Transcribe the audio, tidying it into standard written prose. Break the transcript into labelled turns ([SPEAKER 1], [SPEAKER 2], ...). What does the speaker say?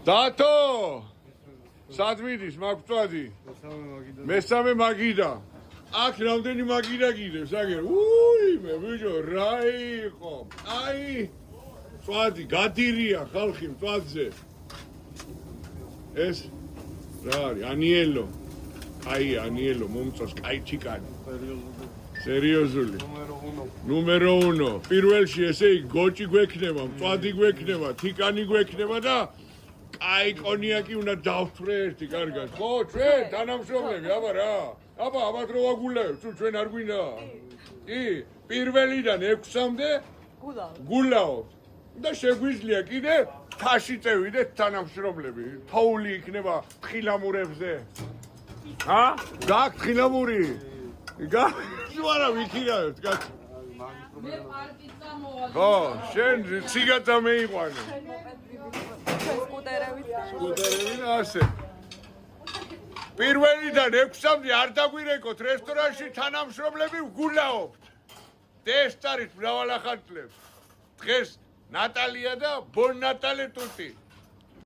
[SPEAKER 1] დათო სად მიდის მაგწვადი მესამე მაგიდა აქ რამდენი მაგიდა გიდევს აგერ მე ბიჭო რა იყო აი წვადი გადირია ხალხი წვადზე ეს რა არის ანიელო აი ანიელო მომწონს კაი ჩიკანი სერიოზული ნუმერო 1 პირველში ესე იგი გოჭი გვექნება წვადი გვექნება თიკანი გვექნება და კაი კონიაკი უნდა დავთვრე ერთი კარგად ხო ჩვენ თანამშრომლები აბა რა აბა ამათ რო ვაგულავ თუ ჩვენ არ გვინდა კი პირველიდან 6-მდე გულავ და შეგვიძლია კიდე თაში წევიდეთ თანამშრომლები თოული იქნება თხილამურებზე ჰა გაკ თხილამური გა ვიქირავებთ კაცო
[SPEAKER 2] მე პარკით წამოვადი
[SPEAKER 1] ხო შენ ციგათა მეიყვანე სკუტერები ასე პირველიდან 6-მდე არ დაგვირეკოთ რესტორანში თანამშრომლები ვგულაობთ დესტარით მრავალახანძლებს დღეს ნატალია და ბონ ნატალე ტუტი